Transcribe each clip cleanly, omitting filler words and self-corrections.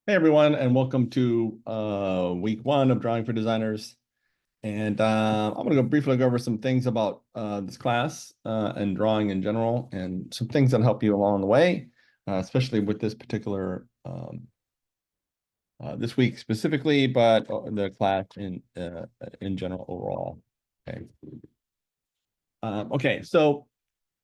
Hey everyone, and welcome to week one of Drawing for Designers. And I'm going to go briefly go over some things about this class and drawing in general, and some things that help you along the way, especially with this particular this week specifically, but the class in general overall. Okay. Okay. So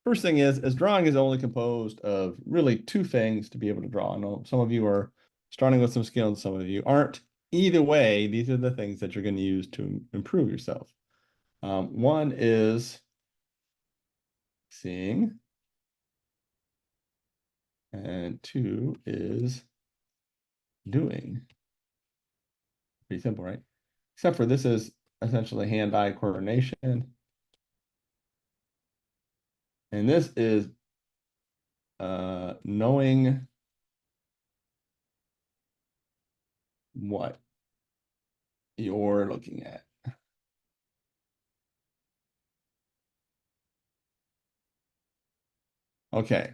first thing is drawing is only composed of really two things to be able to draw. I know some of you are starting with some skill and some of you aren't. Either way, these are the things that you're going to use to improve yourself. One is seeing, and two is doing. Pretty simple, right? Except for this is essentially hand-eye coordination. And this is knowing what you're looking at. Okay,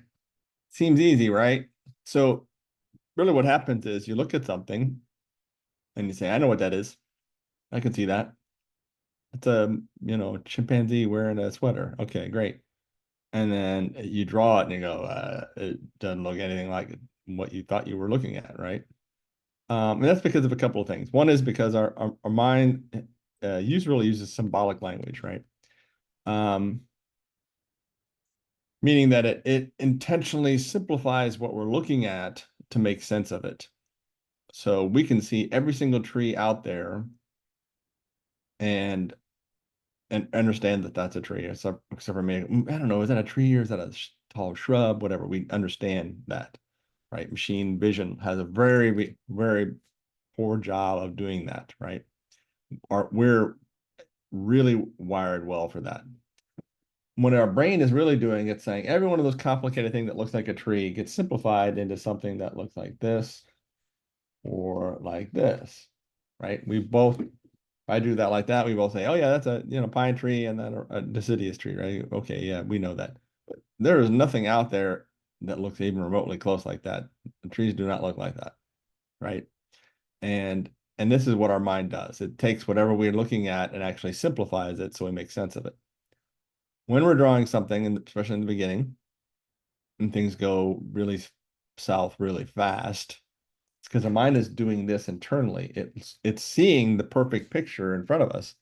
seems easy, right? So really what happens is you look at something and you say, I know what that is. I can see that. It's a, chimpanzee wearing a sweater. Okay, great. And then you draw it and you go, it doesn't look anything like what you thought you were looking at, right? And that's because of a couple of things. One is because our mind really uses symbolic language, right? Um, Meaning that it intentionally simplifies what we're looking at to make sense of it. So we can see every single tree out there and understand that that's a tree, except for me. I don't know, is that a tree or is that a tall shrub? Whatever. We understand that, right? Machine vision has a very, very poor job of doing that, right? We're really wired well for that. When our brain is really doing it, saying every one of those complicated things that looks like a tree gets simplified into something that looks like this or like this, right? We both I do that like that, we both say, oh yeah, that's a pine tree and then a deciduous tree, right? Okay, yeah, we know that. But there is nothing out there that looks even remotely close like that. The trees do not look like that, right? And this is what our mind does. It takes whatever we're looking at and actually simplifies it so we make sense of it. When we're drawing something, and especially in the beginning, and things go really south really fast, it's because our mind is doing this internally. It's seeing the perfect picture in front of us,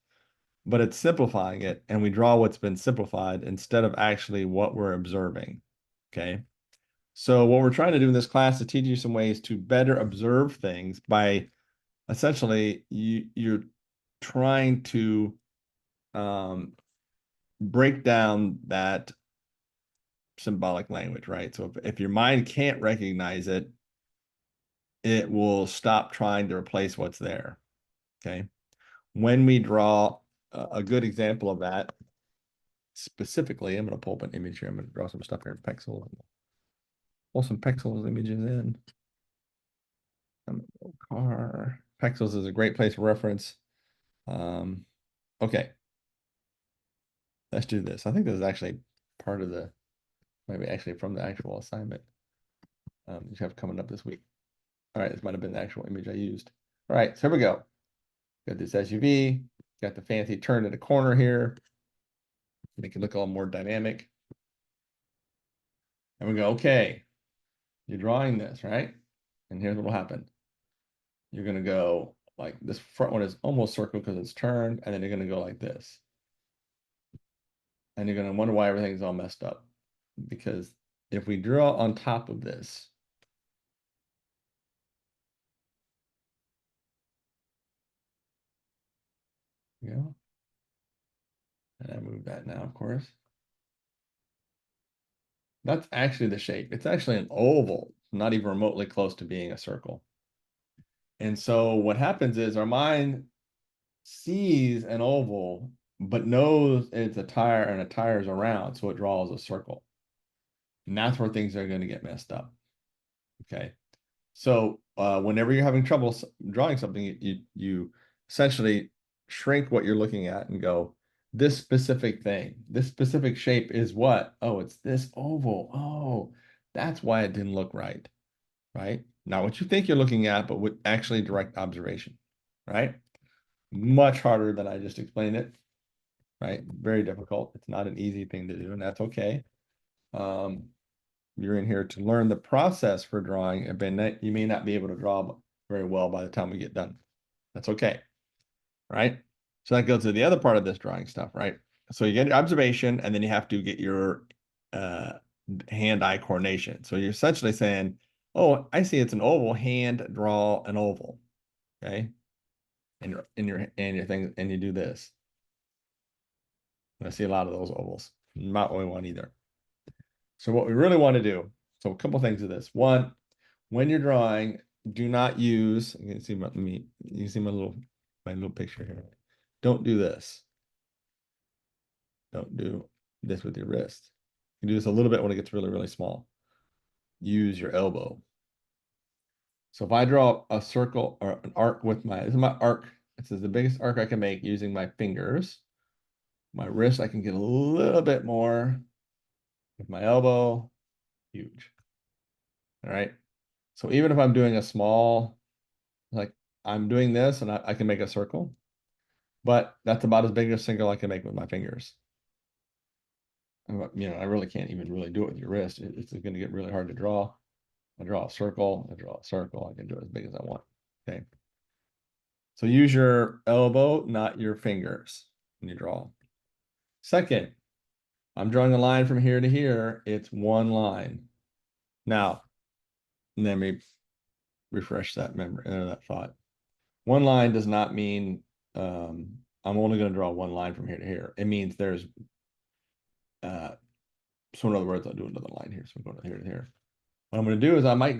but it's simplifying it, and we draw what's been simplified instead of actually what we're observing. Okay. So what we're trying to do in this class is teach you some ways to better observe things by essentially you're trying to um, break down that symbolic language, right? So if your mind can't recognize it, it will stop trying to replace what's there. Okay. When we draw a good example of that, specifically, I'm going to pull up an image here. I'm going to draw some stuff here in Pexels. Pull some Pexels images in. Car. Pexels is a great place for reference. Um, okay, let's do this. I think this is actually part of the, maybe actually from the actual assignment you have coming up this week. All right, this might have been the actual image I used. All right, so here we go. Got this SUV, got the fancy turn in the corner here, make it look a little more dynamic. And we go, okay, you're drawing this, right? And here's what will happen. You're going to go like this front one is almost circle because it's turned, and then you're going to go like this. And you're going to wonder why everything's all messed up. Because if we draw on top of this, you know, and I move that now, of course. That's actually the shape. It's actually an oval, not even remotely close to being a circle. And so what happens is our mind sees an oval, but knows it's a tire and a tire is around, so it draws a circle. And that's where things are going to get messed up. Okay. So whenever you're having trouble drawing something, you essentially shrink what you're looking at and go, this specific thing, this specific shape is what? Oh, it's this oval. Oh, that's why it didn't look right. right? Not what you think you're looking at, but with actually direct observation, right? Much harder than I just explained it, right? Very difficult. It's not an easy thing to do, and that's okay. Um, you're in here to learn the process for drawing, but you may not be able to draw very well by the time we get done. That's okay, right? So that goes to the other part of this drawing stuff, right? So you get your observation, and then you have to get your uh, hand-eye coordination. So you're essentially saying, oh, I see it's an oval, hand draw an oval, okay? And your thing, and you do this. And I see a lot of those ovals. Not what we want either. So what we really want to do, so a couple things of this. One, when you're drawing, do not use, you can see you can see my little picture here. Don't do this. Don't do this with your wrist. You do this a little bit when it gets really, really small. Use your elbow. So if I draw a circle or an arc with this is my arc. This is the biggest arc I can make using my fingers. My wrist, I can get a little bit more with my elbow. Huge. All right. So even if I'm doing a small, like I'm doing this and I can make a circle, but that's about as big a single I can make with my fingers. You know, I really can't even really do it with your wrist. It's going to get really hard to draw. I draw a circle, I draw a circle, I can do it as big as I want. Okay. So use your elbow, not your fingers when you draw. Second, I'm drawing a line from here to here. It's one line. Now, let me refresh that memory, that thought. One line does not mean I'm only going to draw one line from here to here. It means there's so in other words, I'll do another line here. So I'm going to here to here. What I'm going to do is I might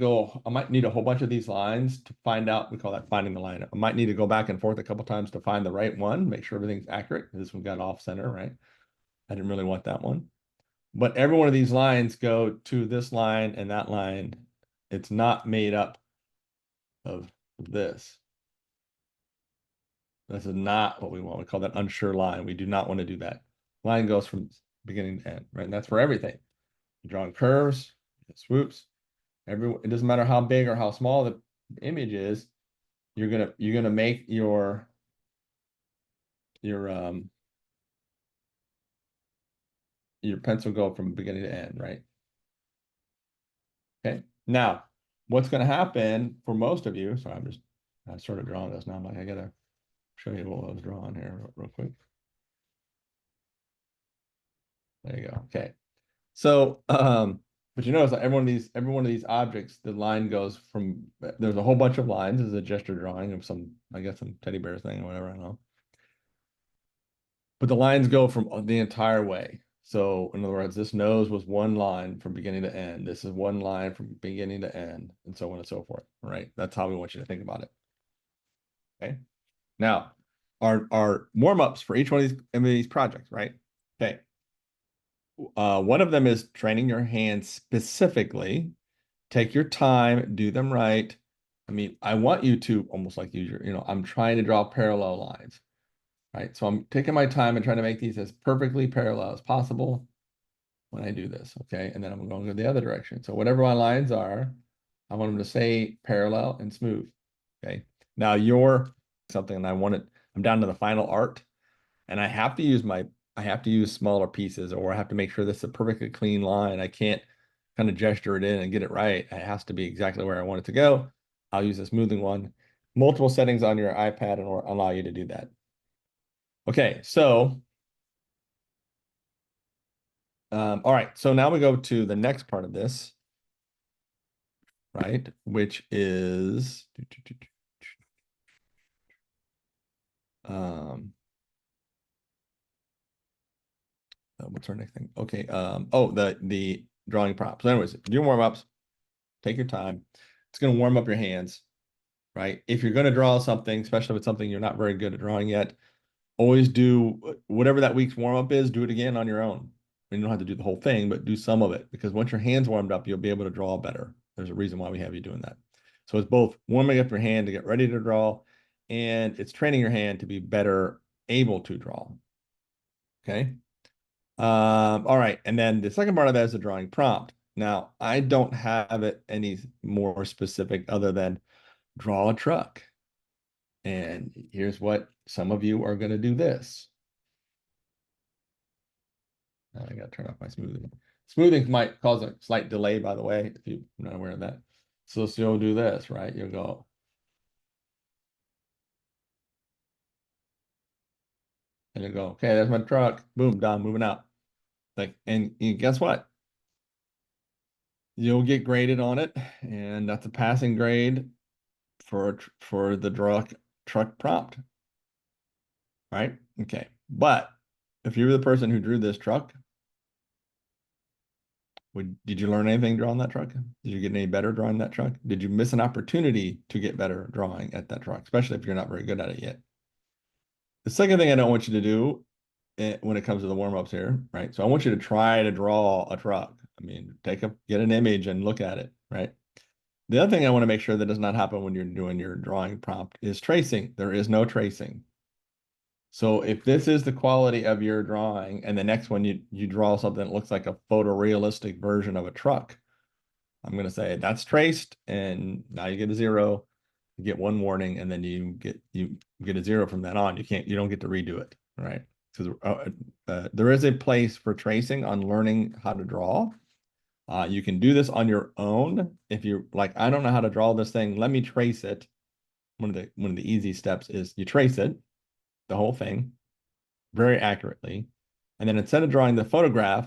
need a whole bunch of these lines to find out, we call that finding the line. I might need to go back and forth a couple times to find the right one, make sure everything's accurate. This one got off center, right? I didn't really want that one. But every one of these lines go to this line and that line. It's not made up of this. This is not what we want. We call that unsure line. We do not want to do that. Line goes from beginning to end, right? And that's for everything. You're drawing curves, swoops. It doesn't matter how big or how small the image is. You're gonna make your pencil go from beginning to end, right? Okay. Now, what's going to happen for most of you? So I started drawing this now. I'm like, I gotta show you what I was drawing here real quick. There you go. Okay. So, but you notice that every one of these objects, the line goes from, there's a whole bunch of lines. This is a gesture drawing of I guess some teddy bear thing or whatever, I don't know. But the lines go from the entire way. So in other words, this nose was one line from beginning to end. This is one line from beginning to end, and so on and so forth, right? That's how we want you to think about it. Okay. Now, our warm-ups for each one of these projects, right? Okay. One of them is training your hands specifically. Take your time, do them right. I mean, I want you to almost like use I'm trying to draw parallel lines, right? So I'm taking my time and trying to make these as perfectly parallel as possible when I do this, okay? And then I'm going to go the other direction. So whatever my lines are, I want them to stay parallel and smooth, okay? Now something and I'm down to the final art and I have to use smaller pieces or I have to make sure this is a perfectly clean line. I can't kind of gesture it in and get it right. It has to be exactly where I want it to go. I'll use a smoothing one. Multiple settings on your iPad and allow you to do that. Okay, so all right, so now we go to the next part of this, right? Which is what's our next thing? Okay, oh, the drawing props. So anyways, do warm-ups, take your time. It's gonna warm up your hands, right? If you're gonna draw something, especially if it's something you're not very good at drawing yet, always do whatever that week's warm-up is, do it again on your own. You don't have to do the whole thing, but do some of it because once your hands warmed up, you'll be able to draw better. There's a reason why we have you doing that. So it's both warming up your hand to get ready to draw, and it's training your hand to be better able to draw. Okay. All right. And then the second part of that is the drawing prompt. Now, I don't have it any more specific other than draw a truck. And here's what some of you are going to do this. I got to turn off my smoothing. Smoothing might cause a slight delay, by the way, if you're not aware of that. So you'll do this, right? You'll go, and you go, okay, there's my truck. Boom, done, moving out. Like, and guess what? You'll get graded on it, and that's a passing grade for the truck prompt, right? Okay, but if you were the person who drew this truck, did you learn anything drawing that truck? Did you get any better drawing that truck? Did you miss an opportunity to get better drawing at that truck, especially if you're not very good at it yet? The second thing I don't want you to do when it comes to the warm-ups here, right? So I want you to try to draw a truck. I mean, get an image and look at it, right? The other thing I want to make sure that does not happen when you're doing your drawing prompt is tracing. There is no tracing. So if this is the quality of your drawing and the next one you draw something that looks like a photorealistic version of a truck, I'm going to say that's traced, and now you get a 0, you get 1 warning, and then you get a 0 from that on. You don't get to redo it, right? Because there is a place for tracing on learning how to draw. You can do this on your own if you're like, I don't know how to draw this thing. Let me trace it. One of the easy steps is you trace it, the whole thing, very accurately. And then instead of drawing the photograph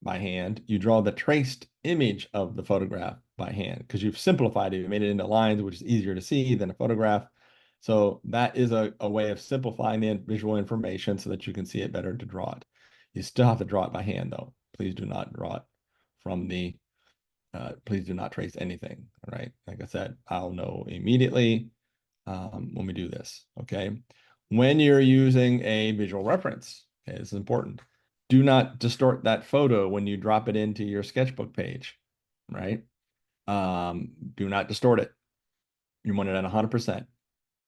by hand, you draw the traced image of the photograph by hand because you've simplified it. You made it into lines, which is easier to see than a photograph. So that is a way of simplifying the visual information so that you can see it better to draw it. You still have to draw it by hand, though. Please do not draw it from please do not trace anything, right? Like I said, I'll know immediately when we do this, okay? When you're using a visual reference, okay, this is important. Do not distort that photo when you drop it into your sketchbook page, right? Do not distort it. You want it at 100%.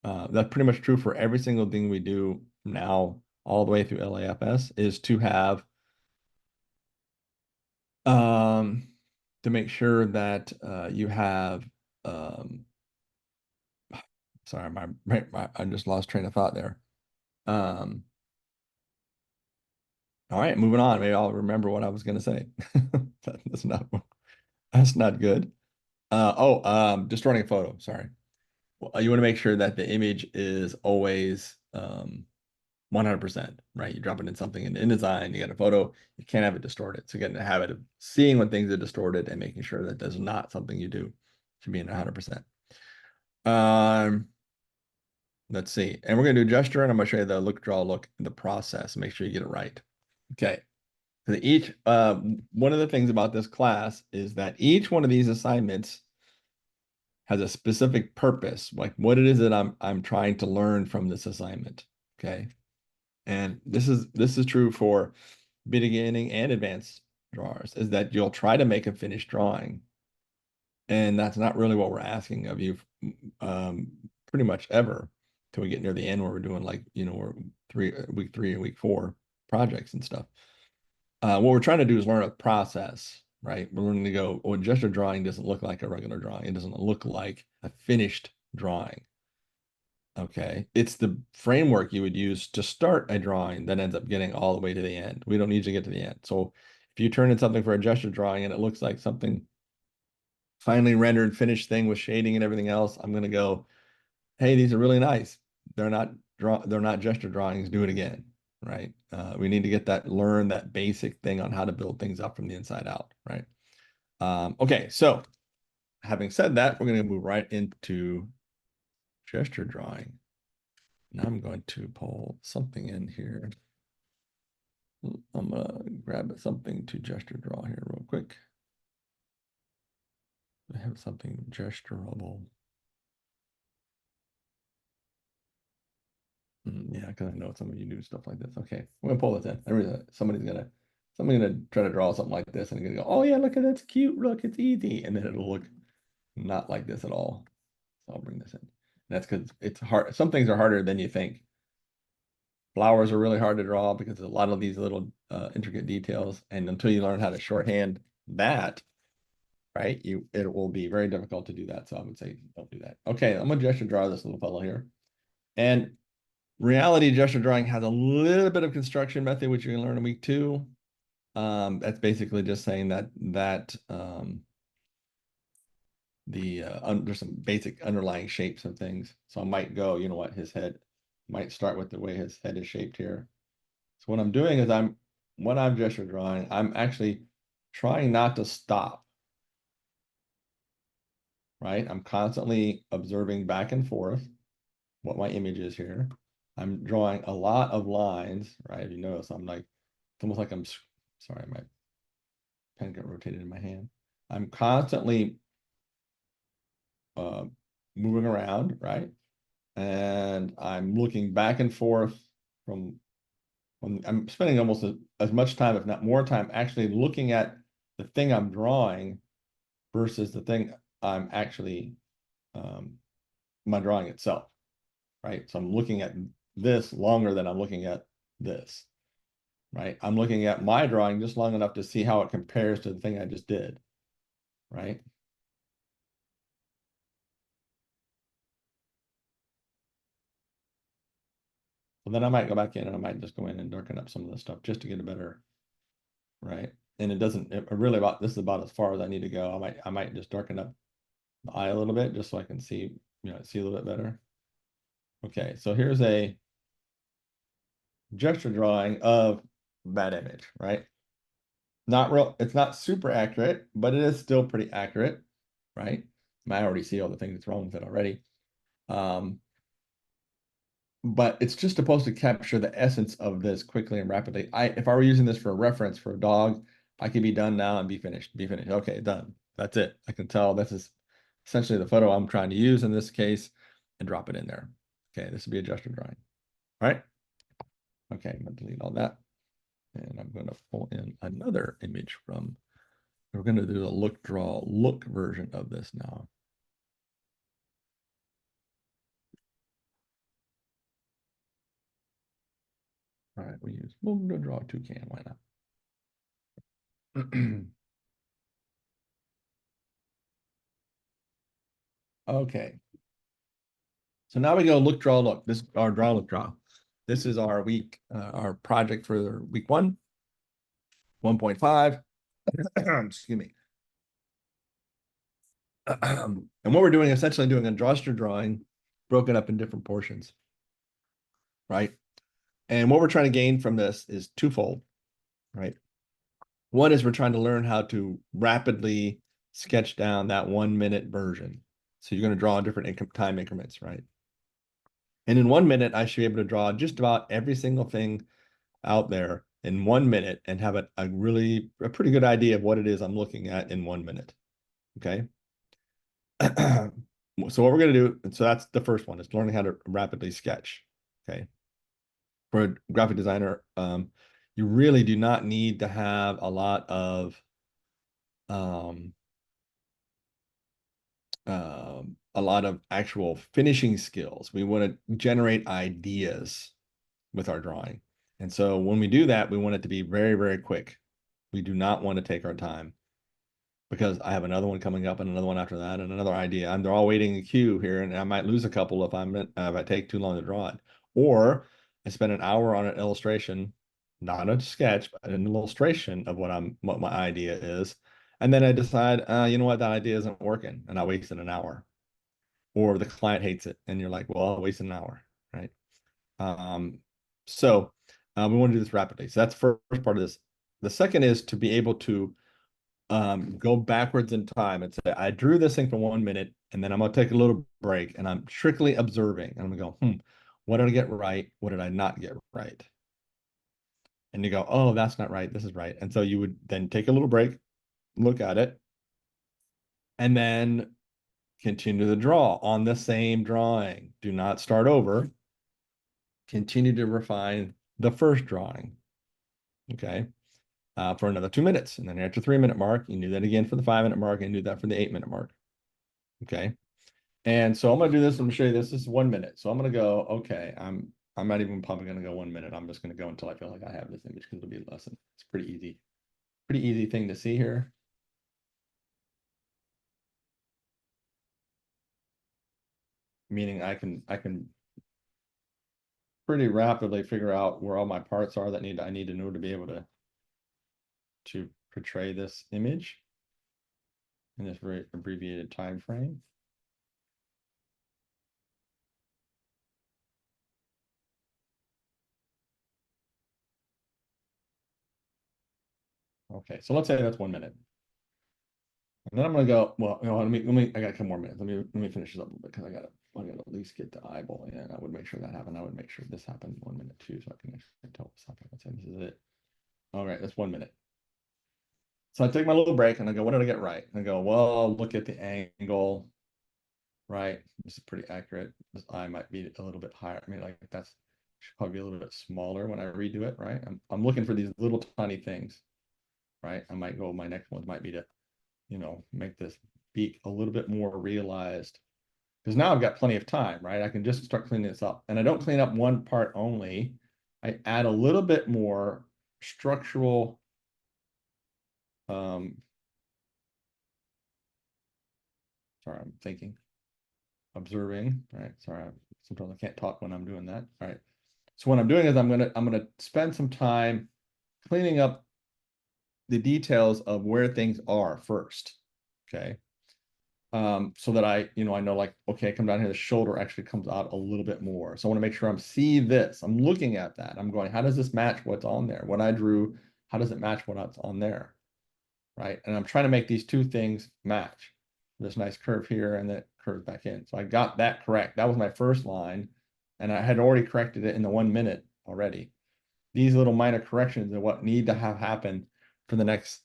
That's pretty much true for every single thing we do now, all the way through LAFS, is to have to make sure that you have sorry, I just lost train of thought there. All right, moving on. Maybe I'll remember what I was going to say. That's not good. Distorting a photo. Sorry. Well, you want to make sure that the image is always 100%, right? You drop it in something in InDesign, you got a photo, you can't have it distorted. So get in the habit of seeing when things are distorted and making sure that that's not something you do. Should be in 100%. Let's see. And we're going to do gesture, and I'm going to show you the look, draw, look, in the process. Make sure you get it right. Okay. One of the things about this class is that each one of these assignments has a specific purpose, like what it is that I'm trying to learn from this assignment. Okay. And this is true for beginning and advanced drawers, is that you'll try to make a finished drawing. And that's not really what we're asking of you pretty much ever till we get near the end where we're doing like, we're week 3 and week 4 projects and stuff. What we're trying to do is learn a process, right? We're learning to go, well, gesture drawing doesn't look like a regular drawing. It doesn't look like a finished drawing. Okay. It's the framework you would use to start a drawing that ends up getting all the way to the end. We don't need to get to the end. So if you turn in something for a gesture drawing and it looks like something finally rendered, finished thing with shading and everything else, I'm going to go, hey, these are really nice. They're not gesture drawings. Do it again, right? We need to learn that basic thing on how to build things up from the inside out, right? Okay, so having said that, we're going to move right into gesture drawing. Now I'm going to pull something in here. I'm going to grab something to gesture draw here real quick. I have something gesturable. Yeah, because I know some of you do stuff like this. Okay, we're gonna pull this in. Somebody's gonna try to draw something like this and gonna go, oh yeah, look at that's cute. Look, it's easy, and then it'll look not like this at all. So I'll bring this in. That's because it's hard. Some things are harder than you think. Flowers are really hard to draw because a lot of these little intricate details, and until you learn how to shorthand that, right? It will be very difficult to do that. So I would say don't do that. Okay, I'm gonna gesture draw this little fellow here. And reality gesture drawing has a little bit of construction method, which you can learn in week 2. That's basically just saying that there's some basic underlying shapes of things. So I might go, you know what, his head might start with the way his head is shaped here. So what I'm doing is when I'm gesture drawing, I'm actually trying not to stop, right? I'm constantly observing back and forth what my image is here. I'm drawing a lot of lines, right? If you notice, I'm like, it's almost like sorry, my pen got rotated in my hand. I'm constantly uh, moving around, right? And I'm looking back and forth from when I'm spending almost as much time, if not more time, actually looking at the thing I'm drawing versus the thing I'm actually my drawing itself, right? So I'm looking at this longer than I'm looking at this, right? I'm looking at my drawing just long enough to see how it compares to the thing I just did, right? So then I might go back in and I might just go in and darken up some of this stuff just to get a better, right? And it really this is about as far as I need to go. I might just darken up the eye a little bit just so I can see, see a little bit better. Okay, so here's a gesture drawing of that image, right? It's not super accurate, but it is still pretty accurate, right? I already see all the things that's wrong with it already. But it's just supposed to capture the essence of this quickly and rapidly. If I were using this for a reference for a dog, I could be done now and be finished. Okay, done. That's it. I can tell this is essentially the photo I'm trying to use in this case and drop it in there. Okay, this would be a gesture drawing. All right. Okay, I'm gonna delete all that. And I'm gonna pull in another image from, we're gonna do a look, draw, look version of this now. All right, we'll draw a toucan, why not? Okay. So now we go look, draw, look. This is our draw, look, draw. This is our our project for week 1.5. Excuse me. And what we're doing, essentially doing a gesture drawing broken up in different portions, right? And what we're trying to gain from this is twofold, right? One is we're trying to learn how to rapidly sketch down that 1 minute version. So you're going to draw different time increments, right? And in 1 minute, I should be able to draw just about every single thing out there in 1 minute and have a pretty good idea of what it is I'm looking at in 1 minute. Okay. So what we're going to do, so that's the first one, is learning how to rapidly sketch. Okay. For a graphic designer, you really do not need to have um, a lot of actual finishing skills. We want to generate ideas with our drawing. And so when we do that, we want it to be very, very quick. We do not want to take our time because I have another one coming up and another one after that and another idea. They're all waiting in queue here, and I might lose a couple if I take too long to draw it. Or I spend an hour on an illustration, not a sketch, but an illustration of what my idea is. And then I decide, you know what, that idea isn't working, and I wasted an hour. Or the client hates it, and you're like, well, I wasted an hour, right? Um, so we want to do this rapidly. So that's the first part of this. The second is to be able to go backwards in time and say, I drew this thing for 1 minute, and then I'm gonna take a little break and I'm strictly observing. And I'm gonna go, what did I get right? What did I not get right? And you go, oh, that's not right. This is right. And so you would then take a little break, look at it, and then continue to draw on the same drawing. Do not start over. Continue to refine the first drawing. Okay. For another 2 minutes. And then after 3 minute mark, you do that again for the 5 minute mark and do that for the 8 minute mark. Okay. And so I'm going to do this. I'm going to show you this. This is 1 minute. So I'm going to go, okay, I'm not even probably going to go 1 minute. I'm just going to go until I feel like I have this image because it'll be a lesson. It's pretty easy thing to see here. meaning I can pretty rapidly figure out where all my parts are that I need to know to be able to portray this image in this very abbreviated time frame. Okay, so let's say that's 1 minute. And then I'm gonna go, well, I got a couple more minutes. Let me finish this up a little bit because I gotta at least get the eyeball in. I would make sure that happened. I would make sure this happened 1 minute too, so I can actually tell what's happening. Let's say this is it. All right, that's 1 minute. So I take my little break and I go, what did I get right? And I go, well, look at the angle, right? This is pretty accurate. This eye might be a little bit higher. I mean, like that's should probably be a little bit smaller when I redo it, right? I'm looking for these little tiny things, right? I might go, my next one might be to, make this beak a little bit more realized. Because now I've got plenty of time, right? I can just start cleaning this up. And I don't clean up one part only. I add a little bit more structural sorry, I'm thinking, observing, right? Sorry, sometimes I can't talk when I'm doing that. All right. So what I'm doing is I'm gonna spend some time cleaning up the details of where things are first. Okay. So that I know like, okay, come down here, the shoulder actually comes out a little bit more. So I want to make sure see this. I'm looking at that. I'm going, how does this match what's on there? What I drew, how does it match what's on there? Right. And I'm trying to make these two things match. This nice curve here and that curve back in. So I got that correct. That was my first line. And I had already corrected it in the 1 minute already. These little minor corrections are what need to have happen for the next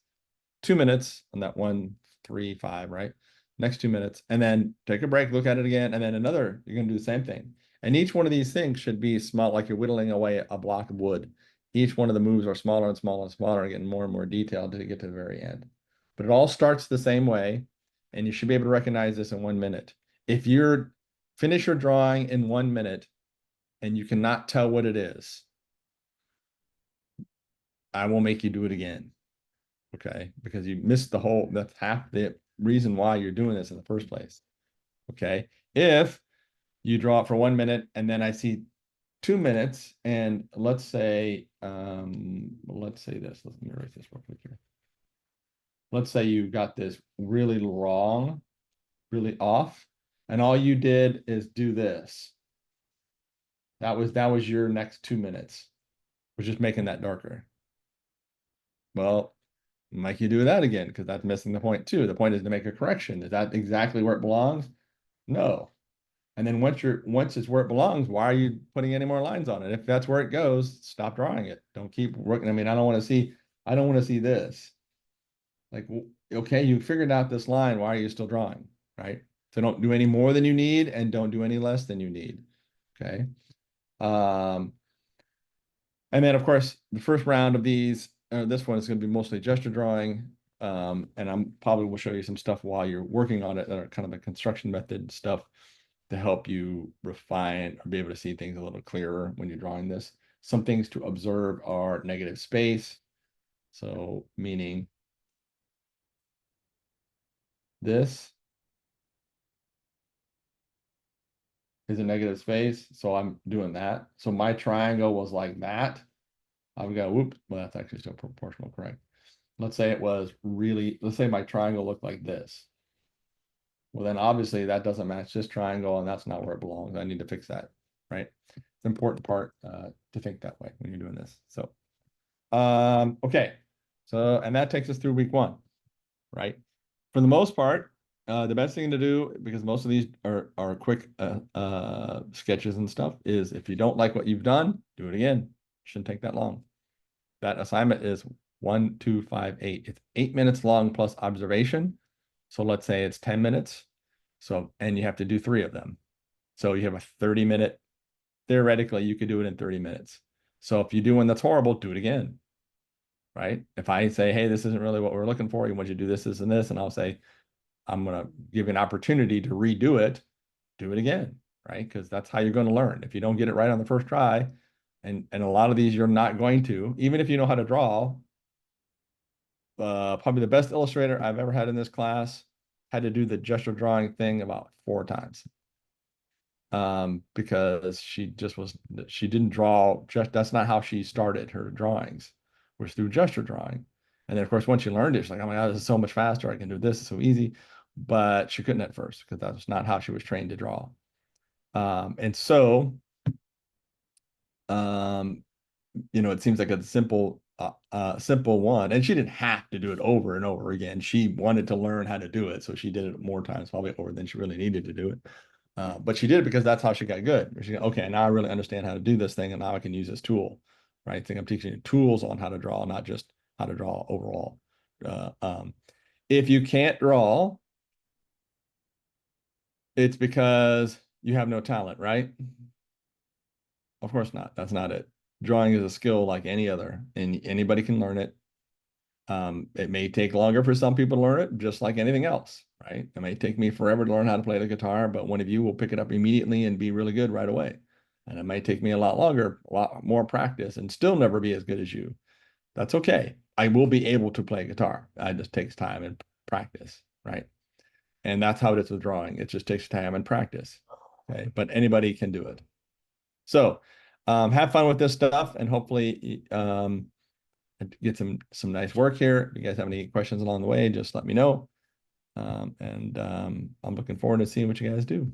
2 minutes on that 1, 3, 5, right? Next 2 minutes, and then take a break, look at it again, and then you're gonna do the same thing. And each one of these things should be small, like you're whittling away a block of wood. Each one of the moves are smaller and smaller and smaller, getting more and more detailed to get to the very end. But it all starts the same way, and you should be able to recognize this in 1 minute. If you're finish your drawing in 1 minute and you cannot tell what it is, I will make you do it again. Okay, because you missed that's half the reason why you're doing this in the first place. Okay, if you draw it for 1 minute and then I see 2 minutes, and let's say this. Let me erase this real quick here. Let's say you got this really wrong, really off, and all you did is do this. That was your next 2 minutes, was just making that darker. Well, make you do that again because that's missing the point too. The point is to make a correction. Is that exactly where it belongs? No. And then once it's where it belongs, why are you putting any more lines on it? If that's where it goes, stop drawing it. Don't keep working. I mean, I don't want to see this. Like, okay, you figured out this line. Why are you still drawing? Right? So don't do any more than you need and don't do any less than you need. Okay. And then of course, the first round of these, this one is going to be mostly gesture drawing. And I'm probably will show you some stuff while you're working on it that are kind of the construction method stuff to help you refine or be able to see things a little clearer when you're drawing this. Some things to observe are negative space. So meaning this is a negative space. So I'm doing that. So my triangle was like that. I've got, whoop, well, that's actually still proportional, correct? Let's say let's say my triangle looked like this. Well, then obviously that doesn't match this triangle and that's not where it belongs. I need to fix that, right? It's an important part to think that way when you're doing this. So, okay. So, and that takes us through week 1, right? For the most part, the best thing to do, because most of these are quick sketches and stuff, is if you don't like what you've done, do it again. Shouldn't take that long. That assignment is 1, 2, 5, 8. It's 8 minutes long plus observation. So let's say it's 10 minutes. So, and you have to do 3 of them. So you have a 30-minute, theoretically, you could do it in 30 minutes. So if you do one that's horrible, do it again, right? If I say, hey, this isn't really what we're looking for, you want you to do this, this, and this, and I'll say, I'm going to give you an opportunity to redo it, do it again, right? Because that's how you're going to learn. If you don't get it right on the first try, and a lot of these you're not going to, even if you know how to draw, probably the best illustrator I've ever had in this class had to do the gesture drawing thing about 4 times. because she didn't draw, just that's not how she started her drawings, was through gesture drawing. And then of course, once she learned it, she's like, oh my God, this is so much faster. I can do this. It's so easy. But she couldn't at first because that's not how she was trained to draw. And so, um, it seems like a simple one. And she didn't have to do it over and over again. She wanted to learn how to do it. So she did it more times, probably over than she really needed to do it. But she did it because that's how she got good. She got, okay, now I really understand how to do this thing, and now I can use this tool, right? I think I'm teaching you tools on how to draw, not just how to draw overall. Uh, um, if you can't draw, it's because you have no talent, right? Of course not. That's not it. Drawing is a skill like any other, and anybody can learn it. It may take longer for some people to learn it, just like anything else, right? It may take me forever to learn how to play the guitar, but one of you will pick it up immediately and be really good right away. And it may take me a lot longer, a lot more practice, and still never be as good as you. That's okay. I will be able to play guitar. It just takes time and practice, right? And that's how it is with drawing. It just takes time and practice. Okay, but anybody can do it. So have fun with this stuff, and hopefully get some nice work here. If you guys have any questions along the way, just let me know. I'm looking forward to seeing what you guys do.